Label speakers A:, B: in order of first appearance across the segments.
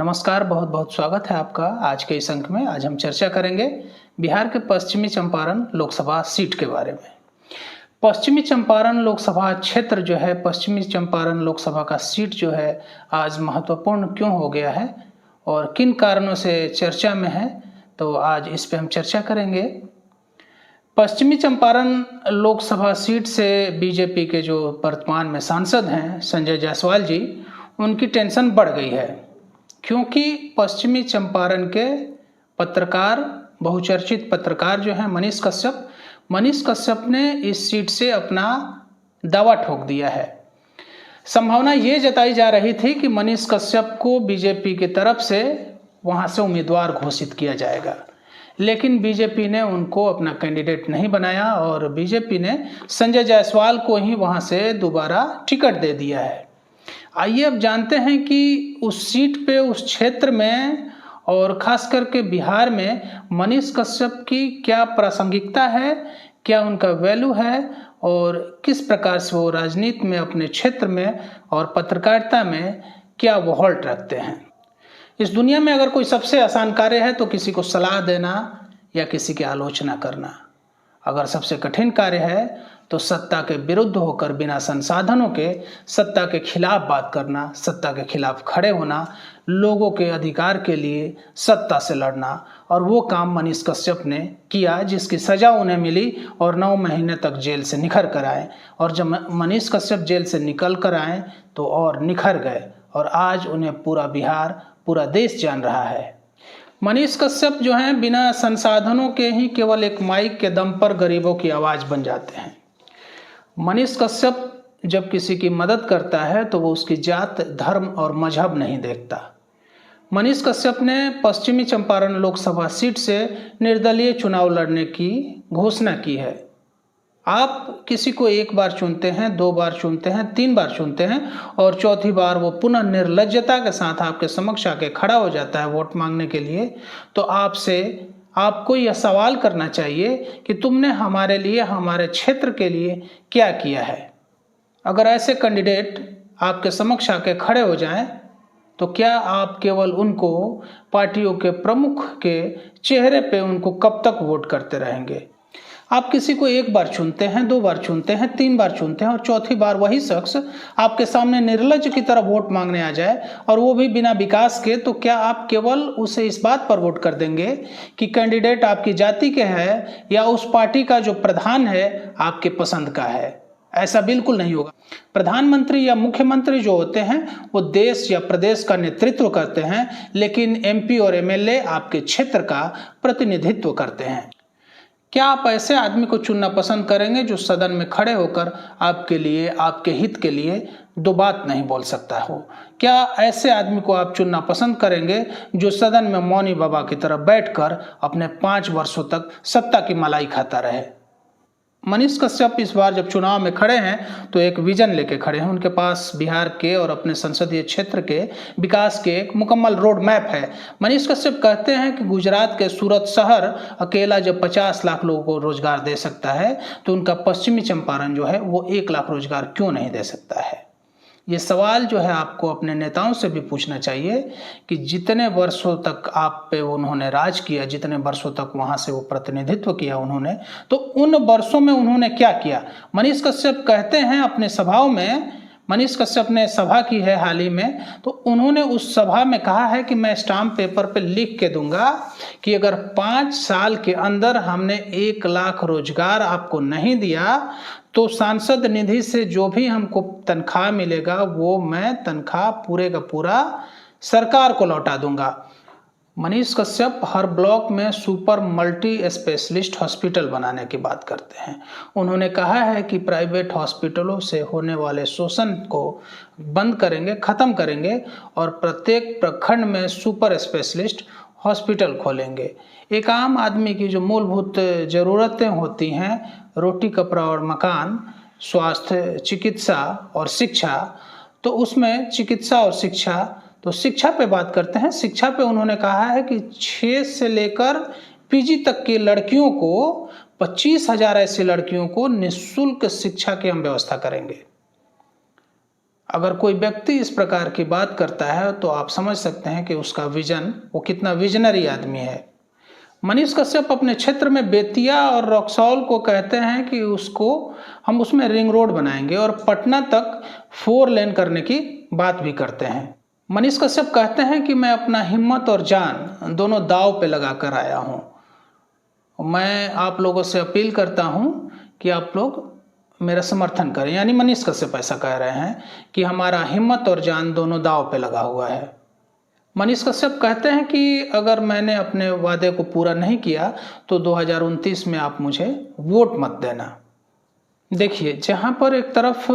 A: नमस्कार, बहुत बहुत स्वागत है आपका आज के इस अंक में। आज हम चर्चा करेंगे बिहार के पश्चिमी चंपारण लोकसभा सीट के बारे में। पश्चिमी चंपारण लोकसभा क्षेत्र जो है, पश्चिमी चंपारण लोकसभा का सीट जो है आज महत्वपूर्ण क्यों हो गया है और किन कारणों से चर्चा में है, तो आज इस पे हम चर्चा करेंगे। पश्चिमी चंपारण लोकसभा सीट से बीजेपी के जो वर्तमान में सांसद हैं संजय जायसवाल जी, उनकी टेंशन बढ़ गई है, क्योंकि पश्चिमी चंपारण के पत्रकार, बहुचर्चित पत्रकार जो हैं मनीष कश्यप ने इस सीट से अपना दावा ठोक दिया है। संभावना ये जताई जा रही थी कि मनीष कश्यप को बीजेपी की तरफ से वहां से उम्मीदवार घोषित किया जाएगा, लेकिन बीजेपी ने उनको अपना कैंडिडेट नहीं बनाया और बीजेपी ने संजय जायसवाल को ही वहां से दोबारा टिकट दे दिया है। आइए अब जानते हैं कि उस सीट पे, उस क्षेत्र में और खास करके बिहार में मनीष कश्यप की क्या प्रासंगिकता है, क्या उनका वैल्यू है और किस प्रकार से वो राजनीति में, अपने क्षेत्र में और पत्रकारिता में क्या वो हॉल्ट रखते हैं। इस दुनिया में अगर कोई सबसे आसान कार्य है तो किसी को सलाह देना या किसी की आलोचना करना। अगर सबसे कठिन कार्य है तो सत्ता के विरुद्ध होकर बिना संसाधनों के सत्ता के खिलाफ बात करना, सत्ता के खिलाफ खड़े होना, लोगों के अधिकार के लिए सत्ता से लड़ना। और वो काम मनीष कश्यप ने किया, जिसकी सज़ा उन्हें मिली और 9 महीने तक जेल से निखर कर आए। और जब मनीष कश्यप जेल से निकल कर आए तो और निखर गए और आज उन्हें पूरा बिहार, पूरा देश जान रहा है। मनीष कश्यप जो हैं बिना संसाधनों के ही केवल एक माइक के दम पर गरीबों की आवाज़ बन जाते हैं। मनीष कश्यप जब किसी की मदद करता है तो वो उसकी जात, धर्म और मजहब नहीं देखता। मनीष कश्यप ने पश्चिमी चंपारण लोकसभा सीट से निर्दलीय चुनाव लड़ने की घोषणा की है। आप किसी को 1 बार चुनते हैं, 2 बार चुनते हैं, 3 बार चुनते हैं और चौथी बार वो पुनः निर्लज्जता के साथ आपके समक्ष आके खड़ा हो जाता है वोट मांगने के लिए, तो आपको यह सवाल करना चाहिए कि तुमने हमारे लिए, हमारे क्षेत्र के लिए क्या किया है। अगर ऐसे कैंडिडेट आपके समक्ष आके खड़े हो जाएं तो क्या आप केवल उनको, पार्टियों के प्रमुख के चेहरे पे उनको कब तक वोट करते रहेंगे। आप किसी को 1 बार चुनते हैं, 2 बार चुनते हैं, 3 बार चुनते हैं और चौथी बार वही शख्स आपके सामने निर्लज्ज की तरह वोट मांगने आ जाए और वो भी बिना विकास के, तो क्या आप केवल उसे इस बात पर वोट कर देंगे कि कैंडिडेट आपकी जाति के है या उस पार्टी का जो प्रधान है आपके पसंद का है। ऐसा बिल्कुल नहीं होगा। प्रधानमंत्री या मुख्यमंत्री जो होते हैं वो देश या प्रदेश का नेतृत्व करते हैं, लेकिन एमपी और एमएलए आपके क्षेत्र का प्रतिनिधित्व करते हैं। क्या आप ऐसे आदमी को चुनना पसंद करेंगे जो सदन में खड़े होकर आपके लिए, आपके हित के लिए 2 बात नहीं बोल सकता हो? क्या ऐसे आदमी को आप चुनना पसंद करेंगे जो सदन में मौनी बाबा की तरह बैठकर अपने 5 वर्षों तक सत्ता की मलाई खाता रहे? मनीष कश्यप इस बार जब चुनाव में खड़े हैं तो एक विजन लेके खड़े हैं। उनके पास बिहार के और अपने संसदीय क्षेत्र के विकास के एक मुकम्मल रोड मैप है। मनीष कश्यप कहते हैं कि गुजरात के सूरत शहर अकेला जब 50 लाख लोगों को रोजगार दे सकता है तो उनका पश्चिमी चंपारण जो है वो 1 लाख रोजगार क्यों नहीं दे सकता है। ये सवाल जो है आपको अपने नेताओं से भी पूछना चाहिए कि जितने वर्षों तक आप पे उन्होंने राज किया, जितने वर्षों तक वहाँ से वो प्रतिनिधित्व किया उन्होंने, तो उन वर्षों में उन्होंने क्या किया। मनीष कश्यप कहते हैं अपने सभाओं में, मनीष कश्यप ने सभा की है हाल ही में, तो उन्होंने उस सभा में कहा है कि मैं स्टाम्प पेपर पे लिख के दूंगा कि अगर 5 साल के अंदर हमने 1 लाख रोजगार आपको नहीं दिया तो सांसद निधि से जो भी हमको तनख्वाह मिलेगा वो मैं तनख्वाह पूरे का पूरा सरकार को लौटा दूंगा। मनीष कश्यप हर ब्लॉक में सुपर मल्टी स्पेशलिस्ट हॉस्पिटल बनाने की बात करते हैं। उन्होंने कहा है कि प्राइवेट हॉस्पिटलों से होने वाले शोषण को बंद करेंगे, ख़त्म करेंगे और प्रत्येक प्रखंड में सुपर स्पेशलिस्ट हॉस्पिटल खोलेंगे। एक आम आदमी की जो मूलभूत ज़रूरतें होती हैं, रोटी, कपड़ा और मकान, स्वास्थ्य, चिकित्सा और शिक्षा, तो उसमें चिकित्सा और शिक्षा, तो शिक्षा पे बात करते हैं। शिक्षा पे उन्होंने कहा है कि 6 से लेकर पीजी तक की लड़कियों को, 25,000 ऐसी लड़कियों को निःशुल्क शिक्षा की हम व्यवस्था करेंगे। अगर कोई व्यक्ति इस प्रकार की बात करता है तो आप समझ सकते हैं कि उसका विजन, वो कितना विजनरी आदमी है। मनीष कश्यप अपने क्षेत्र में बेतिया और रक्सौल को कहते हैं कि हम उसमें रिंग रोड बनाएंगे और पटना तक 4 लेन करने की बात भी करते हैं। मनीष कश्यप कहते हैं कि मैं अपना हिम्मत और जान दोनों दांव पे लगा कर आया हूँ। मैं आप लोगों से अपील करता हूँ कि आप लोग मेरा समर्थन करें। यानी मनीष कश्यप ऐसा कह रहे हैं कि हमारा हिम्मत और जान दोनों दांव पे लगा हुआ है। मनीष कश्यप कहते हैं कि अगर मैंने अपने वादे को पूरा नहीं किया तो 2029 में आप मुझे वोट मत देना। देखिए, जहां पर एक तरफ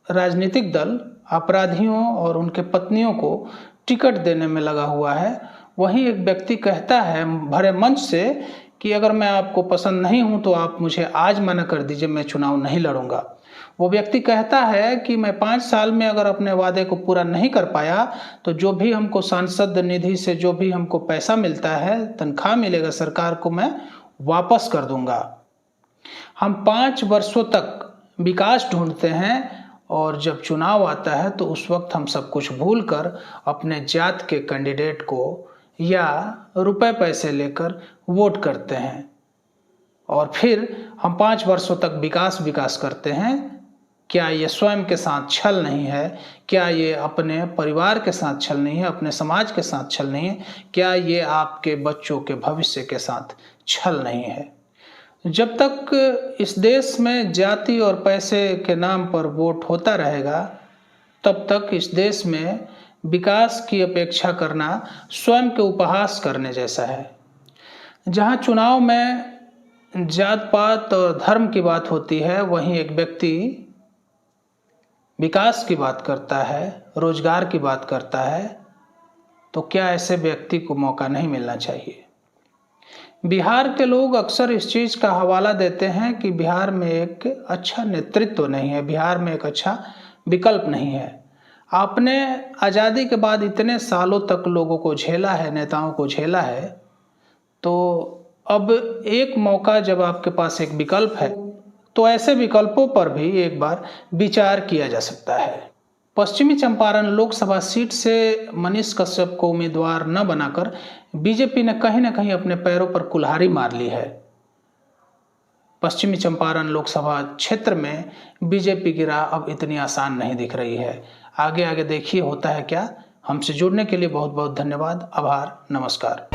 A: राजनीतिक दल अपराधियों और उनके पत्नियों को टिकट देने में लगा हुआ है, वहीं एक व्यक्ति कहता है भरे मंच से कि अगर मैं आपको पसंद नहीं हूं तो आप मुझे आज मना कर दीजिए, मैं चुनाव नहीं लड़ूंगा। वो व्यक्ति कहता है कि मैं 5 साल में अगर अपने वादे को पूरा नहीं कर पाया तो जो भी हमको सांसद निधि से जो भी हमको पैसा मिलता है, तनख्वाह मिलेगा सरकार को, मैं वापस कर दूंगा। हम 5 वर्षों तक विकास ढूंढते हैं और जब चुनाव आता है तो उस वक्त हम सब कुछ भूलकर अपने जात के कैंडिडेट को या रुपए पैसे लेकर वोट करते हैं और फिर हम 5 वर्षों तक विकास करते हैं। क्या ये स्वयं के साथ छल नहीं है? क्या ये अपने परिवार के साथ छल नहीं है? अपने समाज के साथ छल नहीं है? क्या ये आपके बच्चों के भविष्य के साथ छल नहीं है? जब तक इस देश में जाति और पैसे के नाम पर वोट होता रहेगा, तब तक इस देश में विकास की अपेक्षा करना स्वयं के उपहास करने जैसा है। जहां चुनाव में जात पात और धर्म की बात होती है, वहीं एक व्यक्ति विकास की बात करता है, रोजगार की बात करता है, तो क्या ऐसे व्यक्ति को मौका नहीं मिलना चाहिए? बिहार के लोग अक्सर इस चीज़ का हवाला देते हैं कि बिहार में एक अच्छा नेतृत्व नहीं है, बिहार में एक अच्छा विकल्प नहीं है। आपने आज़ादी के बाद इतने सालों तक लोगों को झेला है, नेताओं को झेला है, तो अब एक मौका जब आपके पास एक विकल्प है तो ऐसे विकल्पों पर भी एक बार विचार किया जा सकता है। पश्चिमी चंपारण लोकसभा सीट से मनीष कश्यप को उम्मीदवार न बनाकर बीजेपी ने कहीं ना कहीं अपने पैरों पर कुल्हाड़ी मार ली है। पश्चिमी चंपारण लोकसभा क्षेत्र में बीजेपी की राह अब इतनी आसान नहीं दिख रही है। आगे आगे देखिए होता है क्या। हमसे जुड़ने के लिए बहुत बहुत धन्यवाद। आभार, नमस्कार।